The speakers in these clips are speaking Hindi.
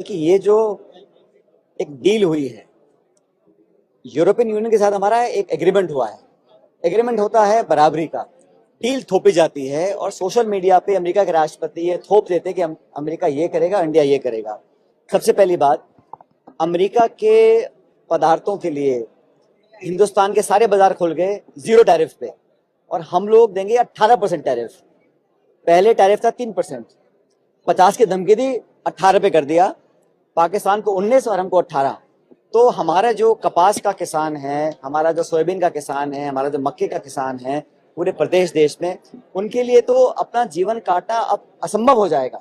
देखिए, ये जो एक डील हुई है यूरोपियन यूनियन के साथ, हमारा एक एग्रीमेंट हुआ है। एग्रीमेंट होता है बराबरी का, डील थोपी जाती है और सोशल मीडिया पे अमेरिका के राष्ट्रपति ये थोप देते हैं कि अमेरिका ये करेगा, इंडिया ये करेगा। सबसे पहली बात, अमेरिका के पदार्थों के लिए हिंदुस्तान के सारे बाजार खुल गए 0 टैरिफ पे, और हम लोग देंगे 18% टैरिफ। पहले टैरिफ था 3%, 50 की धमकी दी, 18 पे कर दिया। पाकिस्तान को 19 और हमको 18। तो हमारा जो कपास का किसान है, हमारा जो सोयाबीन का किसान है, हमारा जो मक्के का किसान है पूरे प्रदेश देश में, उनके लिए तो अपना जीवन काटना अब असंभव हो जाएगा।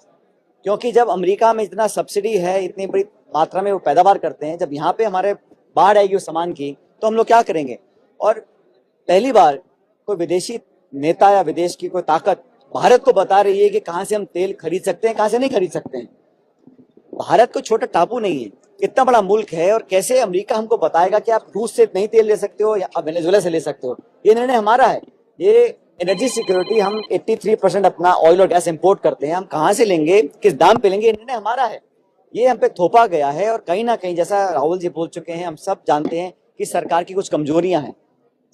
क्योंकि जब अमेरिका में इतना सब्सिडी है, इतनी बड़ी मात्रा में वो पैदावार करते हैं, जब यहाँ पे हमारे बाढ़ आएगी उस सामान की, तो हम लोग क्या करेंगे। और पहली बार कोई विदेशी नेता या विदेश की कोई ताकत भारत को बता रही है कि कहाँ से हम तेल खरीद सकते हैं, कहाँ से नहीं खरीद सकते हैं। भारत कोई छोटा टापू नहीं है, इतना बड़ा मुल्क है, और कैसे अमेरिका हमको बताएगा कि आप रूस से नहीं तेल ले सकते हो या आप वेनेजुएला से ले सकते हो। ये निर्णय हमारा है। ये एनर्जी सिक्योरिटी, हम 83% अपना ऑयल और गैस इंपोर्ट करते हैं, हम कहाँ से लेंगे, किस दाम पे लेंगे, ये निर्णय हमारा है। ये हम पे थोपा गया है। और कहीं ना कहीं, जैसा राहुल जी बोल चुके हैं, हम सब जानते हैं कि सरकार की कुछ कमजोरियां हैं।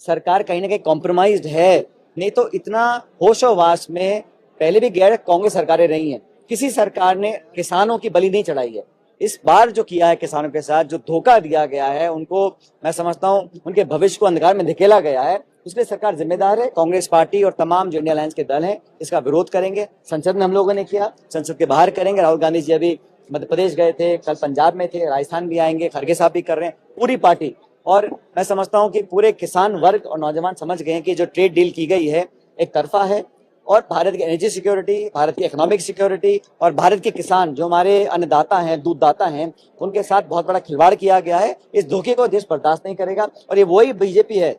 सरकार कहीं ना कहीं कॉम्प्रोमाइज्ड है। नहीं तो इतना होशोवास में पहले भी गैर कांग्रेस सरकारें रही हैं, किसी सरकार ने किसानों की बलि नहीं चढ़ाई है। इस बार जो किया है किसानों के साथ, जो धोखा दिया गया है उनको, मैं समझता हूं उनके भविष्य को अंधकार में धकेला गया है, उसके लिए सरकार जिम्मेदार है। कांग्रेस पार्टी और तमाम जो इंडिया अलायंस के दल हैं इसका विरोध करेंगे। संसद में हम लोगों ने किया, संसद के बाहर करेंगे। राहुल गांधी जी अभी मध्य प्रदेश गए थे, कल पंजाब में थे, राजस्थान भी आएंगे, खड़गे साहब भी कर रहे हैं, पूरी पार्टी। और मैं समझता हूं कि पूरे किसान वर्ग और नौजवान समझ गए हैं कि जो ट्रेड डील की गई है एक तरफा है, और भारत की एनर्जी सिक्योरिटी, भारत की इकोनॉमिक सिक्योरिटी और भारत के किसान जो हमारे अन्नदाता हैं, दूधदाता हैं, उनके साथ बहुत बड़ा खिलवाड़ किया गया है। इस धोखे को देश बर्दाश्त नहीं करेगा। और ये वही बीजेपी है,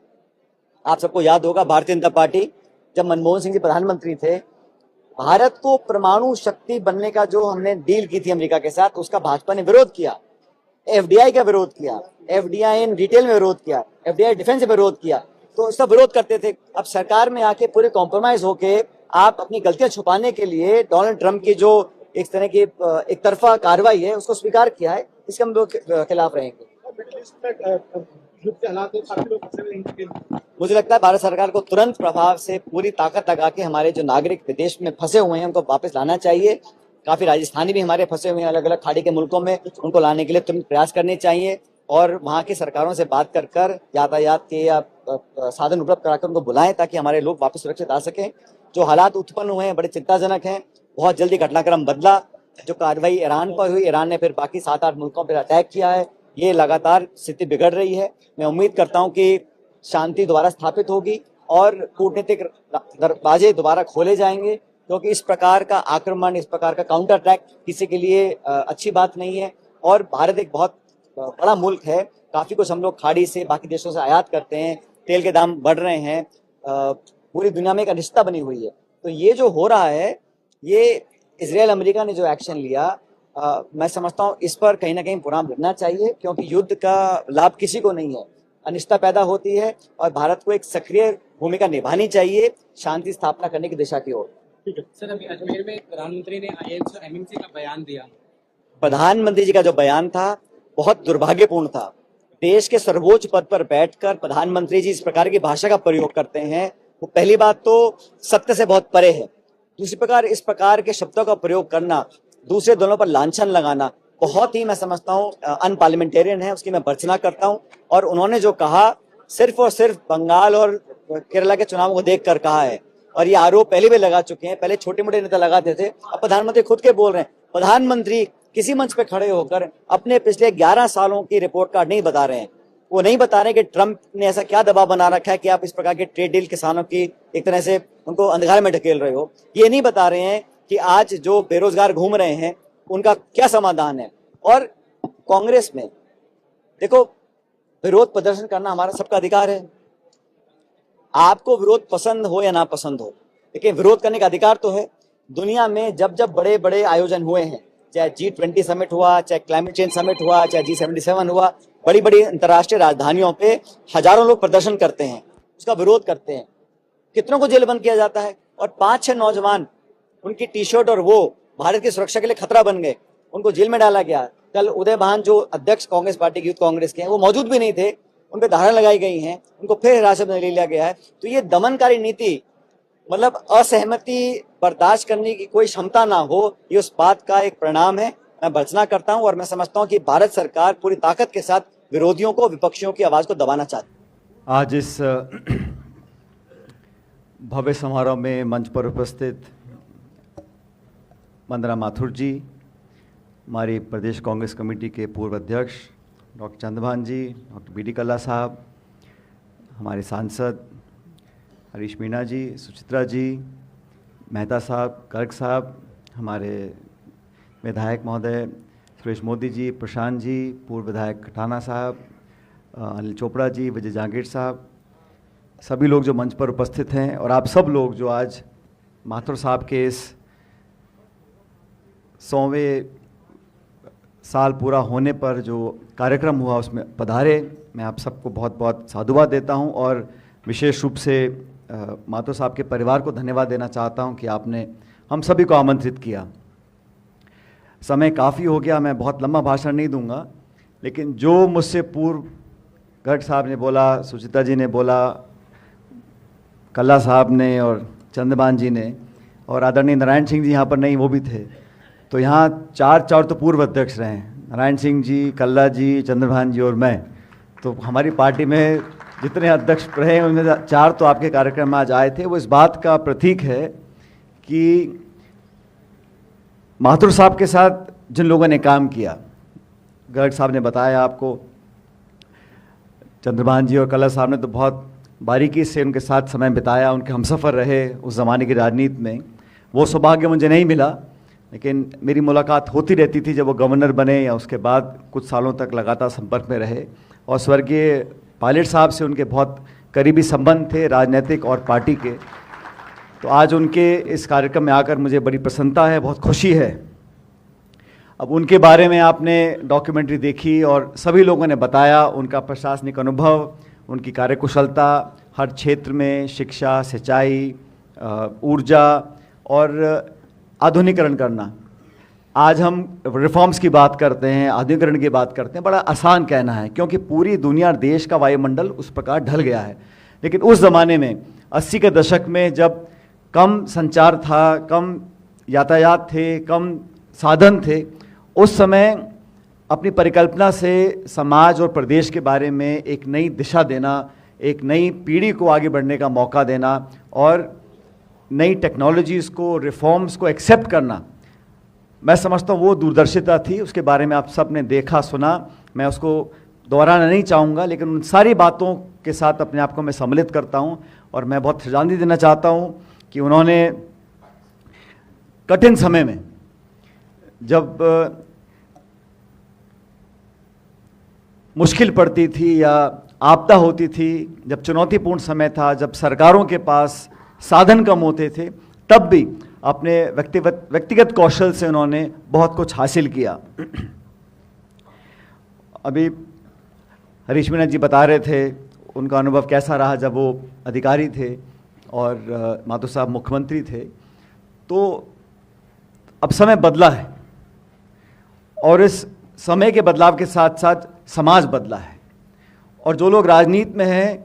आप सबको याद होगा, भारतीय जनता पार्टी, जब मनमोहन सिंह जी प्रधानमंत्री थे, भारत को परमाणु शक्ति बनने का जो हमने डील की थी अमेरिका के साथ, उसका भाजपा ने विरोध किया। एफडीआई का विरोध किया, एफडीआई इन रिटेल में विरोध किया, एफडीआई डिफेंस में विरोध किया। तो इसका विरोध करते थे। अब सरकार में आके पूरे कॉम्प्रोमाइज होके आप अपनी गलतियां छुपाने के लिए डोनाल्ड ट्रंप की जो एक तरह की एक तरफा कार्रवाई है उसको स्वीकार किया है, इसके हम लोग खिलाफ रहेंगे। मुझे लगता है भारत सरकार को तुरंत प्रभाव से पूरी ताकत लगा के हमारे जो नागरिक विदेश में फंसे हुए हैं उनको वापस लाना चाहिए। काफी राजस्थानी भी हमारे फंसे हुए हैं अलग अलग खाड़ी के मुल्कों में, उनको लाने के लिए तुरंत प्रयास करने चाहिए। और वहाँ की सरकारों से बात कर कर यातायात के या साधन उपलब्ध कराकर उनको बुलाएं, ताकि हमारे लोग वापस सुरक्षित आ सकें। जो हालात उत्पन्न हुए हैं बड़े चिंताजनक हैं। बहुत जल्दी घटनाक्रम बदला। जो कार्रवाई ईरान पर हुई, ईरान ने फिर बाकी 7-8 मुल्कों पर अटैक किया है, ये लगातार स्थिति बिगड़ रही है। मैं उम्मीद करता हूँ कि शांति दोबारा स्थापित होगी और कूटनीतिक दरवाजे दोबारा खोले जाएंगे, क्योंकि इस प्रकार का आक्रमण, इस प्रकार का काउंटर अटैक किसी के लिए अच्छी बात नहीं है। और भारत एक बहुत बड़ा मुल्क है, काफी कुछ हम लोग खाड़ी से, बाकी देशों से आयात करते हैं, तेल के दाम बढ़ रहे हैं, पूरी दुनिया में एक अनिश्चितता बनी हुई है। तो ये जो हो रहा है, ये इजराइल अमेरिका ने जो एक्शन लिया, मैं समझता हूँ इस पर कहीं ना कहीं विराम लगना चाहिए, क्योंकि युद्ध का लाभ किसी को नहीं है। अनिश्चितता पैदा होती है और भारत को एक सक्रिय भूमिका निभानी चाहिए शांति स्थापना करने की दिशा की ओर। सर, अभी अजमेर में प्रधानमंत्री ने आईएनसी और एमएनसी का बयान दिया। प्रधानमंत्री जी का जो बयान था बहुत दुर्भाग्यपूर्ण था। देश के सर्वोच्च पद पर बैठकर प्रधानमंत्री जी इस प्रकार की भाषा का प्रयोग करते हैं, वो पहली बात तो सत्य से बहुत परे है। दूसरी प्रकार, इस प्रकार के शब्दों का प्रयोग करना, दूसरे दलों पर लांछन लगाना, बहुत ही मैं समझता हूँ अनपार्लियामेंटेरियन है, उसकी मैं भर्त्सना करता हूँ। और उन्होंने जो कहा, सिर्फ और सिर्फ बंगाल और केरला के चुनावों को देखकर कहा है। और ये आरोप पहले भी लगा चुके हैं, पहले छोटे मोटे नेता लगाते थे, अब प्रधानमंत्री खुद के बोल रहे हैं। प्रधानमंत्री किसी मंच पे खड़े होकर अपने पिछले 11 सालों की रिपोर्ट कार्ड नहीं बता रहे हैं। वो नहीं बता रहे कि ट्रंप ने ऐसा क्या दबाव बना रखा है कि आप इस प्रकार के ट्रेड डील किसानों की एक तरह से उनको अंधकार में ढकेल रहे हो। ये नहीं बता रहे हैं कि आज जो बेरोजगार घूम रहे हैं उनका क्या समाधान है। और कांग्रेस में देखो, विरोध प्रदर्शन करना हमारा सबका अधिकार है। आपको विरोध पसंद हो या ना पसंद हो, लेकिन विरोध करने का अधिकार तो है। दुनिया में जब जब बड़े बड़े आयोजन हुए हैं, चाहे G20 समिट हुआ, चाहे क्लाइमेट चेंज समिट हुआ, चाहे G77 हुआ, बड़ी बड़ी अंतर्राष्ट्रीय राजधानियों पे हजारों लोग प्रदर्शन करते हैं, उसका विरोध करते हैं। कितनों को जेल बंद किया जाता है, और 5-6 नौजवान, उनकी टी शर्ट और वो भारत की सुरक्षा के लिए खतरा बन गए, उनको जेल में डाला गया। कल उदय भान जो अध्यक्ष कांग्रेस पार्टी की यूथ कांग्रेस के हैं वो मौजूद भी नहीं थे, उन पर धारा लगाई गई हैं, उनको फिर हिरासत में ले लिया गया है। तो ये दमनकारी नीति, मतलब असहमति बर्दाश्त करने की कोई क्षमता ना हो, ये उस बात का एक परिणाम है। मैं भर्त्सना करता हूं और मैं समझता हूं कि भारत सरकार पूरी ताकत के साथ विरोधियों को, विपक्षियों की आवाज को दबाना चाहती है। आज इस भव्य समारोह में मंच पर उपस्थित वंदना माथुर जी, हमारी प्रदेश कांग्रेस कमेटी के पूर्व अध्यक्ष डॉक्टर चंद्रभान जी, डॉक्टर बी डी कल्ला साहब, हमारे सांसद हरीश मीणा जी, सुचित्रा जी, मेहता साहब, गर्ग साहब, हमारे विधायक महोदय सुरेश मोदी जी, प्रशांत जी, पूर्व विधायक कटाना साहब, अनिल चोपड़ा जी, विजय जांगीर साहब, सभी लोग जो मंच पर उपस्थित हैं, और आप सब लोग जो आज माथुर साहब के इस 100वें साल पूरा होने पर जो कार्यक्रम हुआ उसमें पधारे, मैं आप सबको बहुत बहुत साधुवाद देता हूं और विशेष रूप से माथुर साहब के परिवार को धन्यवाद देना चाहता हूं कि आपने हम सभी को आमंत्रित किया। समय काफ़ी हो गया, मैं बहुत लंबा भाषण नहीं दूंगा, लेकिन जो मुझसे पूर्व गर्ग साहब ने बोला, सुचित्रा जी ने बोला, कल्ला साहब ने और चंद्रभान जी ने, और आदरणीय नारायण सिंह जी यहाँ पर नहीं, वो भी थे, तो यहाँ चार तो पूर्व अध्यक्ष रहे हैं, नारायण सिंह जी, कल्ला जी, चंद्रभान जी और मैं। तो हमारी पार्टी में जितने अध्यक्ष रहे उनमें 4 तो आपके कार्यक्रम में आज आए थे। वो इस बात का प्रतीक है कि माथुर साहब के साथ जिन लोगों ने काम किया, गर्ग साहब ने बताया आपको, चंद्रभान जी और कल्ला साहब ने तो बहुत बारीकी से उनके साथ समय बिताया, उनके हमसफ़र रहे उस ज़माने की राजनीति में। वो सौभाग्य मुझे नहीं मिला, लेकिन मेरी मुलाकात होती रहती थी जब वो गवर्नर बने या उसके बाद कुछ सालों तक लगातार संपर्क में रहे, और स्वर्गीय पायलट साहब से उनके बहुत करीबी संबंध थे, राजनीतिक और पार्टी के। तो आज उनके इस कार्यक्रम में आकर मुझे बड़ी प्रसन्नता है, बहुत खुशी है। अब उनके बारे में आपने डॉक्यूमेंट्री देखी और सभी लोगों ने बताया उनका प्रशासनिक अनुभव, उनकी कार्यकुशलता हर क्षेत्र में, शिक्षा, सिंचाई, ऊर्जा और आधुनिकीकरण करना। आज हम रिफॉर्म्स की बात करते हैं, आधुनिकीकरण की बात करते हैं, बड़ा आसान कहना है क्योंकि पूरी दुनिया और देश का वायुमंडल उस प्रकार ढल गया है। लेकिन उस ज़माने में 80 के दशक में जब कम संचार था, कम यातायात थे, कम साधन थे, उस समय अपनी परिकल्पना से समाज और प्रदेश के बारे में एक नई दिशा देना, एक नई पीढ़ी को आगे बढ़ने का मौका देना और नई टेक्नोलॉजीज़ को, रिफॉर्म्स को एक्सेप्ट करना, मैं समझता हूँ वो दूरदर्शिता थी। उसके बारे में आप सब ने देखा, सुना, मैं उसको दोहराना नहीं चाहूँगा, लेकिन उन सारी बातों के साथ अपने आप को मैं सम्मिलित करता हूँ और मैं बहुत श्रद्धांजलि देना चाहता हूँ कि उन्होंने कठिन समय में, जब मुश्किल पड़ती थी या आपदा होती थी, जब चुनौतीपूर्ण समय था, जब सरकारों के पास साधन कम होते थे, तब भी अपने व्यक्तिगत कौशल से उन्होंने बहुत कुछ हासिल किया। अभी हरीश मीणा जी बता रहे थे उनका अनुभव कैसा रहा जब वो अधिकारी थे और माथुर साहब मुख्यमंत्री थे। तो अब समय बदला है और इस समय के बदलाव के साथ साथ समाज बदला है, और जो लोग राजनीति में हैं,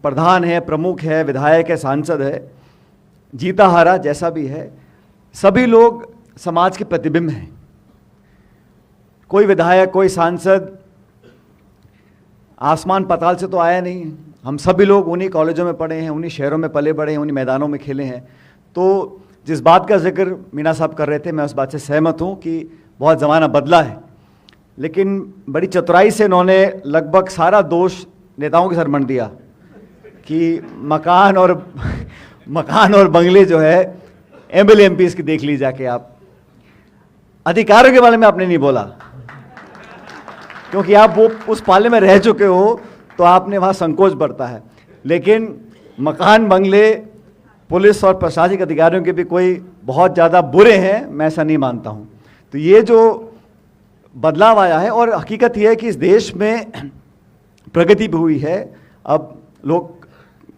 प्रधान है, प्रमुख है, विधायक है, सांसद है, जीता हारा जैसा भी है, सभी लोग समाज के प्रतिबिंब हैं। कोई विधायक, कोई सांसद आसमान पाताल से तो आया नहीं, हम सभी लोग उन्हीं कॉलेजों में पढ़े हैं, उन्हीं शहरों में पले बढ़े हैं, उन्हीं मैदानों में खेले हैं। तो जिस बात का जिक्र मीणा साहब कर रहे थे, मैं उस बात से सहमत हूँ कि बहुत ज़माना बदला है, लेकिन बड़ी चतुराई से इन्होंने लगभग सारा दोष नेताओं के सर मढ़ दिया कि मकान और बंगले जो है एमएलए एमपीज़ की देख ली जाके। आप अधिकारों के बारे में आपने नहीं बोला क्योंकि आप वो उस पाले में रह चुके हो, तो आपने वहाँ संकोच बढ़ता है। लेकिन मकान, बंगले, पुलिस और प्रशासनिक अधिकारियों के भी कोई बहुत ज़्यादा बुरे हैं, मैं ऐसा नहीं मानता हूँ। तो ये जो बदलाव आया है, और हकीकत यह है कि इस देश में प्रगति भी हुई है, अब लोग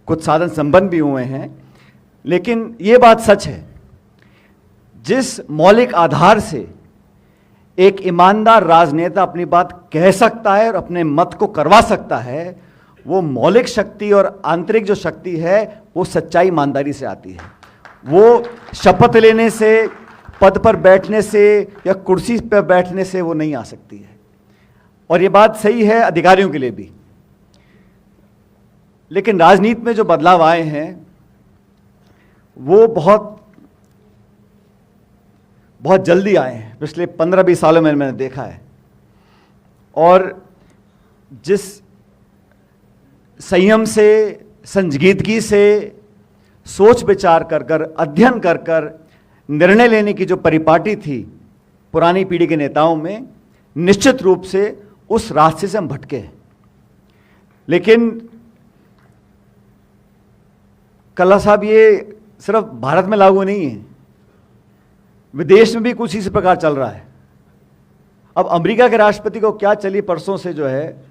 कुछ साधन संपन्न भी हुए हैं, लेकिन ये बात सच है, जिस मौलिक आधार से एक ईमानदार राजनेता अपनी बात कह सकता है और अपने मत को करवा सकता है, वो मौलिक शक्ति और आंतरिक जो शक्ति है वो सच्चाई ईमानदारी से आती है। वो शपथ लेने से, पद पर बैठने से या कुर्सी पर बैठने से वो नहीं आ सकती है। और ये बात सही है अधिकारियों के लिए भी। लेकिन राजनीति में जो बदलाव आए हैं वो बहुत जल्दी आए हैं, पिछले 15-20 सालों में मैंने देखा है। और जिस संयम से, संजीदगी से, सोच विचार कर अध्ययन कर निर्णय लेने की जो परिपाटी थी पुरानी पीढ़ी के नेताओं में, निश्चित रूप से उस रास्ते से हम भटके हैं। लेकिन कल्ला साहब, ये सिर्फ भारत में लागू नहीं है, विदेश में भी कुछ इसी प्रकार चल रहा है। अब अमेरिका के राष्ट्रपति को क्या चली परसों से जो है,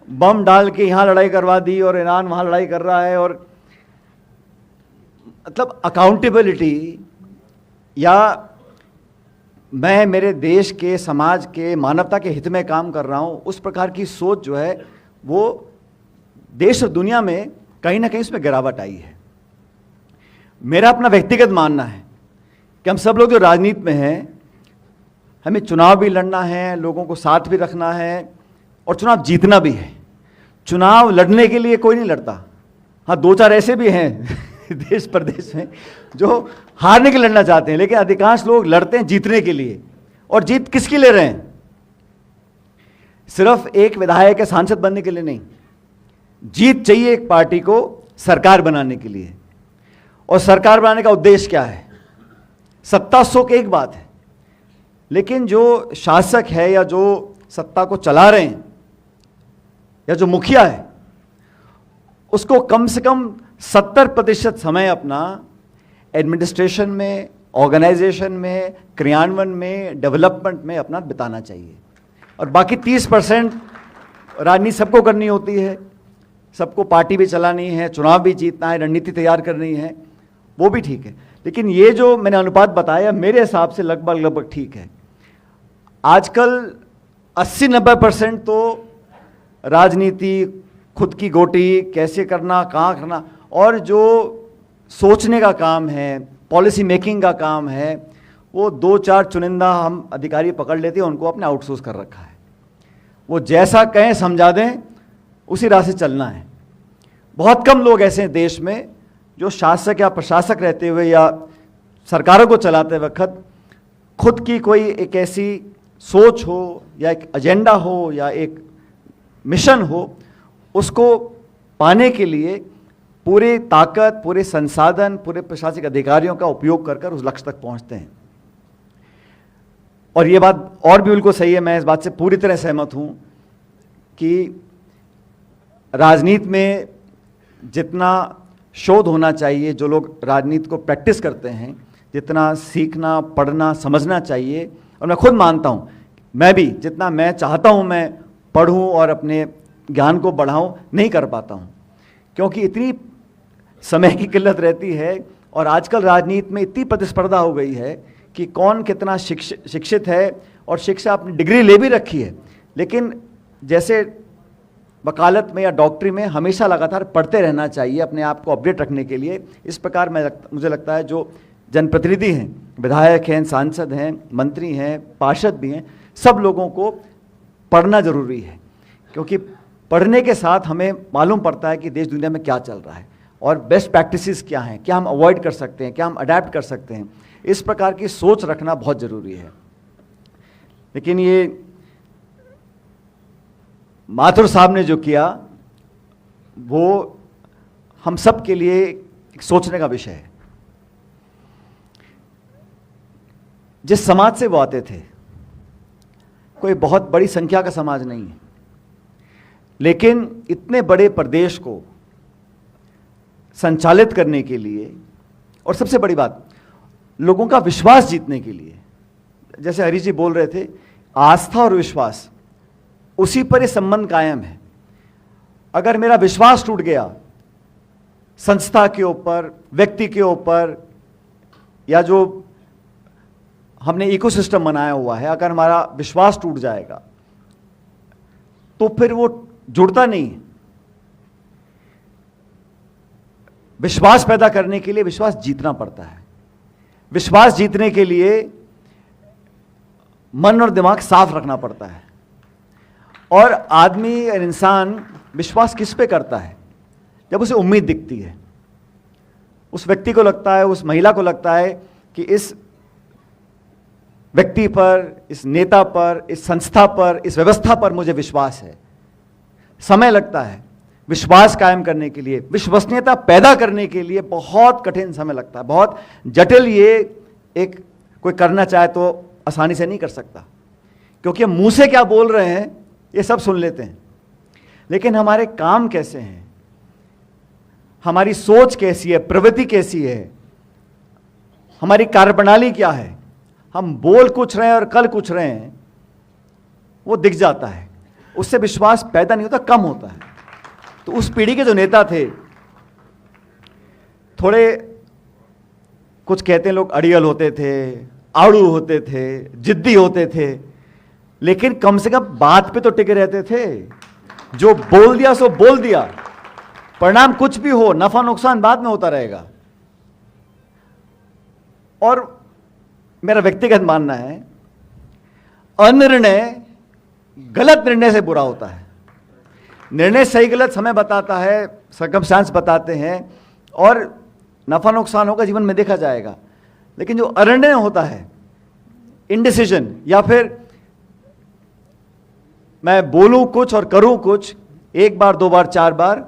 बम डाल के यहां लड़ाई करवा दी और ईरान वहां लड़ाई कर रहा है। और मतलब अकाउंटेबिलिटी, या मैं मेरे देश के, समाज के, मानवता के हित में काम कर रहा हूं, उस प्रकार की सोच जो है वो देश और दुनिया में कहीं ना कहीं उसमें गिरावट आई है। मेरा अपना व्यक्तिगत मानना है कि हम सब लोग जो राजनीति में हैं, हमें चुनाव भी लड़ना है, लोगों को साथ भी रखना है और चुनाव जीतना भी है। चुनाव लड़ने के लिए कोई नहीं लड़ता। हाँ, 2-4 ऐसे भी हैं देश प्रदेश में जो हारने के लिए लड़ना चाहते हैं, लेकिन अधिकांश लोग लड़ते हैं जीतने के लिए। और जीत किसकी ले रहे हैं? सिर्फ एक विधायक या सांसद बनने के लिए नहीं, जीत चाहिए एक पार्टी को सरकार बनाने के लिए। और सरकार बनाने का उद्देश्य क्या है? सत्ता सुख एक बात है, लेकिन जो शासक है या जो सत्ता को चला रहे हैं या जो मुखिया है, उसको कम से कम 70% समय अपना एडमिनिस्ट्रेशन में, ऑर्गेनाइजेशन में, क्रियान्वयन में, डेवलपमेंट में अपना बिताना चाहिए। और बाकी 30% राजनीति सबको करनी होती है, सबको पार्टी भी चलानी है, चुनाव भी जीतना है, रणनीति तैयार करनी है, वो भी ठीक है। लेकिन ये जो मैंने अनुपात बताया मेरे हिसाब से लगभग ठीक है। आजकल 80-90% तो राजनीति, खुद की गोटी कैसे करना, कहाँ करना, और जो सोचने का काम है, पॉलिसी मेकिंग का काम है, वो 2-4 चुनिंदा हम अधिकारी पकड़ लेते हैं, उनको अपने आउटसोर्स कर रखा है। वो जैसा कहें समझा दें, उसी राह से चलना है। बहुत कम लोग ऐसे हैं देश में जो शासक या प्रशासक रहते हुए या सरकारों को चलाते वक्त खुद की कोई एक ऐसी सोच हो या एक एजेंडा हो या एक मिशन हो, उसको पाने के लिए पूरी ताकत, पूरे संसाधन, पूरे प्रशासनिक अधिकारियों का उपयोग कर उस लक्ष्य तक पहुंचते हैं। और ये बात और भी बिल्कुल सही है, मैं इस बात से पूरी तरह सहमत हूं कि राजनीति में जितना शोध होना चाहिए, जो लोग राजनीति को प्रैक्टिस करते हैं, जितना सीखना, पढ़ना, समझना चाहिए, और मैं खुद मानता हूं, मैं भी जितना मैं चाहता हूं मैं पढ़ूं और अपने ज्ञान को बढ़ाऊं, नहीं कर पाता हूं, क्योंकि इतनी समय की किल्लत रहती है। और आजकल राजनीति में इतनी प्रतिस्पर्धा हो गई है कि कौन कितना शिक्षित है, और शिक्षा अपनी डिग्री ले भी रखी है, लेकिन जैसे वकालत में या डॉक्टरी में हमेशा लगातार पढ़ते रहना चाहिए अपने आप को अपडेट रखने के लिए। इस प्रकार मुझे लगता है जो जनप्रतिनिधि हैं, विधायक हैं, सांसद हैं, मंत्री हैं, पार्षद भी हैं, सब लोगों को पढ़ना जरूरी है, क्योंकि पढ़ने के साथ हमें मालूम पड़ता है कि देश दुनिया में क्या चल रहा है और बेस्ट प्रैक्टिसेस क्या हैं, क्या हम अवॉइड कर सकते हैं, क्या हम अडेप्ट कर सकते हैं। इस प्रकार की सोच रखना बहुत ज़रूरी है। लेकिन ये माथुर साहब ने जो किया वो हम सब के लिए एक सोचने का विषय है। जिस समाज से वो आते थे, कोई बहुत बड़ी संख्या का समाज नहीं है, लेकिन इतने बड़े प्रदेश को संचालित करने के लिए और सबसे बड़ी बात लोगों का विश्वास जीतने के लिए, जैसे हरी जी बोल रहे थे, आस्था और विश्वास, उसी पर ये संबंध कायम है। अगर मेरा विश्वास टूट गया संस्था के ऊपर, व्यक्ति के ऊपर, या जो हमने इकोसिस्टम बनाया हुआ है, अगर हमारा विश्वास टूट जाएगा तो फिर वो जुड़ता नहीं है। विश्वास पैदा करने के लिए विश्वास जीतना पड़ता है। विश्वास जीतने के लिए मन और दिमाग साफ रखना पड़ता है। और आदमी और इंसान विश्वास किस पे करता है? जब उसे उम्मीद दिखती है, उस व्यक्ति को लगता है, उस महिला को लगता है कि इस व्यक्ति पर, इस नेता पर, इस संस्था पर, इस व्यवस्था पर मुझे विश्वास है। समय लगता है विश्वास कायम करने के लिए, विश्वसनीयता पैदा करने के लिए बहुत कठिन समय लगता है, बहुत जटिल। ये एक कोई करना चाहे तो आसानी से नहीं कर सकता, क्योंकि हम मुंह से क्या बोल रहे हैं ये सब सुन लेते हैं, लेकिन हमारे काम कैसे हैं, हमारी सोच कैसी है, प्रवृत्ति कैसी है, हमारी कार्यप्रणाली क्या है, हम बोल कुछ रहे हैं और कर कुछ रहे हैं, वो दिख जाता है। उससे विश्वास पैदा नहीं होता, कम होता है। तो उस पीढ़ी के जो नेता थे, थोड़े कुछ कहते हैं लोग अड़ियल होते थे, आड़ू होते थे, जिद्दी होते थे, लेकिन कम से कम बात पे तो टिके रहते थे। जो बोल दिया सो बोल दिया, परिणाम कुछ भी हो, नफा नुकसान बाद में होता रहेगा। और मेरा व्यक्तिगत मानना है, अनिर्णय गलत निर्णय से बुरा होता है। निर्णय सही गलत समय बताता है, सर्कमस्टांस बताते हैं, और नफा नुकसान होगा जीवन में देखा जाएगा। लेकिन जो अनिर्णय होता है, इनडिसीजन, या फिर मैं बोलूं कुछ और करूं कुछ, एक बार, दो बार, चार बार,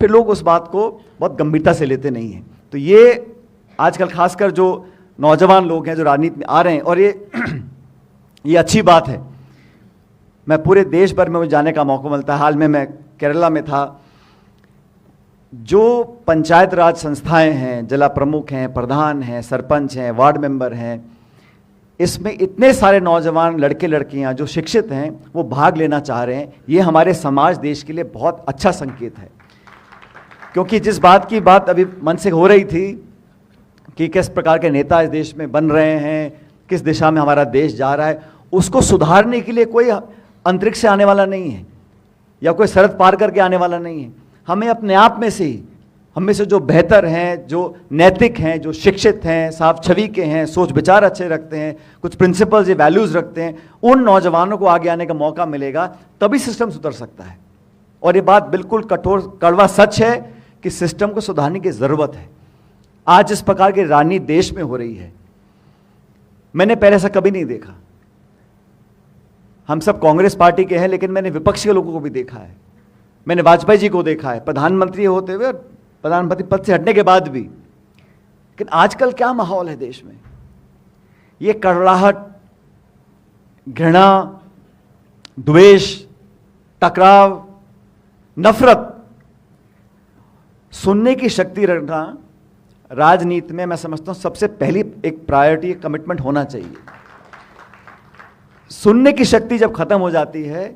फिर लोग उस बात को बहुत गंभीरता से लेते नहीं हैं। तो ये आजकल खासकर जो नौजवान लोग हैं जो राजनीति में आ रहे हैं, और ये अच्छी बात है। मैं पूरे देश भर में मुझे जाने का मौका मिलता है। हाल में मैं केरला में था। जो पंचायत राज संस्थाएं हैं, जिला प्रमुख हैं, प्रधान हैं, सरपंच हैं, वार्ड मेंबर हैं, इसमें इतने सारे नौजवान लड़के लड़कियां जो शिक्षित हैं वो भाग लेना चाह रहे हैं। ये हमारे समाज, देश के लिए बहुत अच्छा संकेत है। क्योंकि जिस बात की बात अभी मन से हो रही थी कि किस प्रकार के नेता इस देश में बन रहे हैं, किस दिशा में हमारा देश जा रहा है, उसको सुधारने के लिए कोई अंतरिक्ष से आने वाला नहीं है या कोई सरहद पार करके आने वाला नहीं है। हमें अपने आप में से ही, हम में से जो बेहतर हैं, जो नैतिक हैं, जो शिक्षित हैं, साफ छवि के हैं, सोच विचार अच्छे रखते हैं, कुछ प्रिंसिपल्स या वैल्यूज़ रखते हैं, उन नौजवानों को आगे आने का मौका मिलेगा, तभी सिस्टम सुधर सकता है। और ये बात बिल्कुल कठोर कड़वा सच है कि सिस्टम को सुधारने की ज़रूरत है। आज इस प्रकार की राजनीति देश में हो रही है, मैंने पहले ऐसा कभी नहीं देखा। हम सब कांग्रेस पार्टी के हैं, लेकिन मैंने विपक्षी लोगों को भी देखा है। मैंने वाजपेयी जी को देखा है, प्रधानमंत्री होते हुए, प्रधानमंत्री पद से हटने के बाद भी। लेकिन आजकल क्या माहौल है देश में? ये कड़वाहट, घृणा, द्वेष, टकराव, नफरत, सुनने की शक्ति रखना राजनीति में मैं समझता हूं सबसे पहली एक प्रायोरिटी, कमिटमेंट होना चाहिए। सुनने की शक्ति जब खत्म हो जाती है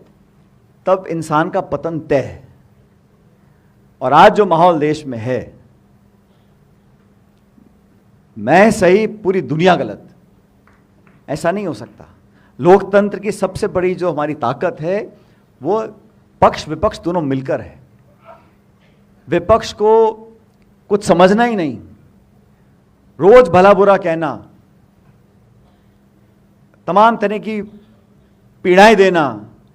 तब इंसान का पतन तय है। और आज जो माहौल देश में है, मैं सही पूरी दुनिया गलत, ऐसा नहीं हो सकता। लोकतंत्र की सबसे बड़ी जो हमारी ताकत है वो पक्ष विपक्ष दोनों मिलकर है। विपक्ष को कुछ समझना ही नहीं, रोज भला बुरा कहना, तमाम तरह की पीड़ाएं देना,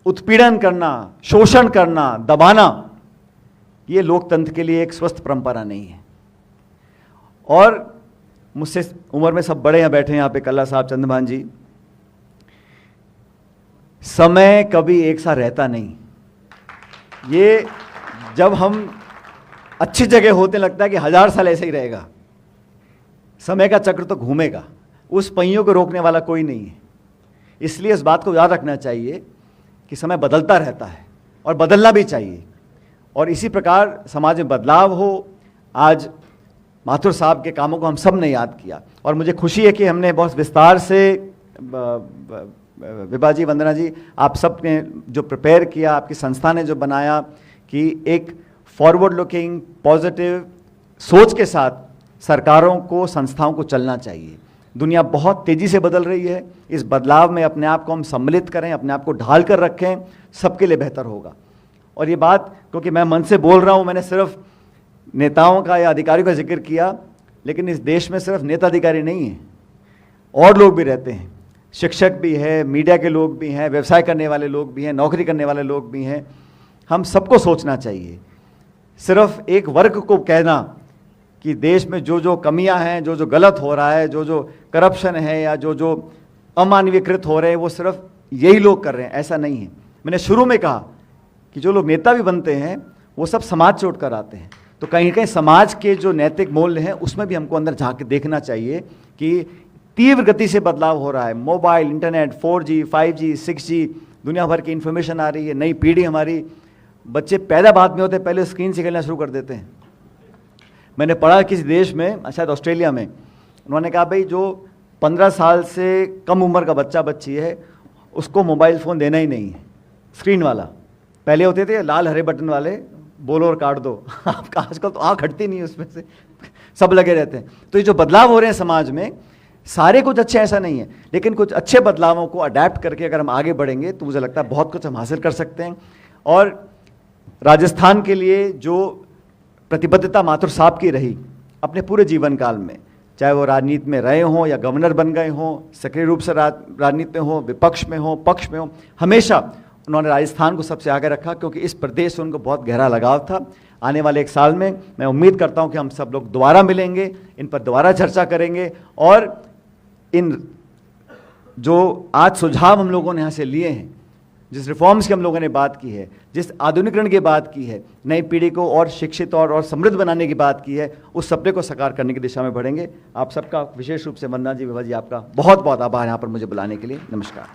उत्पीड़न करना, शोषण करना, दबाना, ये लोकतंत्र के लिए एक स्वस्थ परंपरा नहीं है। और मुझसे उम्र में सब बड़े हैं, बैठे हैं यहाँ पे कल्ला साहब, चंद्रभान जी, समय कभी एक सा रहता नहीं। ये जब हम अच्छी जगह होते लगता है कि 1000 साल ऐसे ही रहेगा। समय का चक्र तो घूमेगा, उस पहियों को रोकने वाला कोई नहीं है। इसलिए इस बात को याद रखना चाहिए कि समय बदलता रहता है और बदलना भी चाहिए, और इसी प्रकार समाज में बदलाव हो। आज माथुर साहब के कामों को हम सब ने याद किया, और मुझे खुशी है कि हमने बहुत विस्तार से, विभा जी, वंदना जी, आप सब ने जो प्रिपेयर किया, आपकी संस्था ने जो बनाया, कि एक फॉरवर्ड लुकिंग पॉजिटिव सोच के साथ सरकारों को, संस्थाओं को चलना चाहिए। दुनिया बहुत तेज़ी से बदल रही है। इस बदलाव में अपने आप को हम सम्मिलित करें, अपने आप को ढाल कर रखें, सबके लिए बेहतर होगा। और ये बात क्योंकि मैं मन से बोल रहा हूँ, मैंने सिर्फ नेताओं का या अधिकारियों का जिक्र किया, लेकिन इस देश में सिर्फ नेता अधिकारी नहीं हैं, और लोग भी रहते हैं। शिक्षक भी है, मीडिया के लोग भी हैं, व्यवसाय करने वाले लोग भी हैं, नौकरी करने वाले लोग भी हैं। हम सबको सोचना चाहिए। सिर्फ एक वर्ग को कहना कि देश में जो जो कमियां हैं, जो जो गलत हो रहा है, जो जो करप्शन है या जो जो अमानवीयकृत हो रहे हैं, वो सिर्फ यही लोग कर रहे हैं, ऐसा नहीं है। मैंने शुरू में कहा कि जो लोग नेता भी बनते हैं वो सब समाज से उठकर आते हैं, तो कहीं कहीं समाज के जो नैतिक मूल्य हैं उसमें भी हमको अंदर झांक के देखना चाहिए कि तीव्र गति से बदलाव हो रहा है। Mobile, internet, 4G, 5G, 6G, दुनिया भर की इन्फॉर्मेशन आ रही है। नई पीढ़ी हमारी, बच्चे पैदा बाद में होते पहले स्क्रीन से खेलना शुरू कर देते हैं। मैंने पढ़ा किसी देश में, शायद ऑस्ट्रेलिया में, उन्होंने कहा भाई जो 15 साल से कम उम्र का बच्चा बच्ची है उसको मोबाइल फ़ोन देना ही नहीं है, स्क्रीन वाला। पहले होते थे लाल हरे बटन वाले, बोलो और काट दो। आपका आजकल तो आँख हटती नहीं उसमें से, सब लगे रहते हैं। तो ये जो बदलाव हो रहे हैं समाज में, सारे कुछ अच्छे ऐसा नहीं है, लेकिन कुछ अच्छे बदलावों को अडैप्ट करके अगर हम आगे बढ़ेंगे तो मुझे लगता है बहुत कुछ हम हासिल कर सकते हैं। और राजस्थान के लिए जो प्रतिबद्धता माथुर साहब की रही अपने पूरे जीवन काल में, चाहे वो राजनीति में रहे हों या गवर्नर बन गए हों, सक्रिय रूप से राजनीति में हों, विपक्ष में हों, पक्ष में हों, हमेशा उन्होंने राजस्थान को सबसे आगे रखा, क्योंकि इस प्रदेश से उनको बहुत गहरा लगाव था। आने वाले एक साल में मैं उम्मीद करता हूं कि हम सब लोग दोबारा मिलेंगे, इन पर दोबारा चर्चा करेंगे, और इन जो आज सुझाव हम लोगों ने यहाँ से लिए हैं, जिस रिफॉर्म्स की हम लोगों ने बात की है, जिस आधुनिकीकरण की बात की है, नई पीढ़ी को और शिक्षित और समृद्ध बनाने की बात की है, उस सपने को साकार करने की दिशा में बढ़ेंगे। आप सबका विशेष रूप से वंदना जी, विभा जी, आपका बहुत बहुत आभार यहाँ पर मुझे बुलाने के लिए। नमस्कार।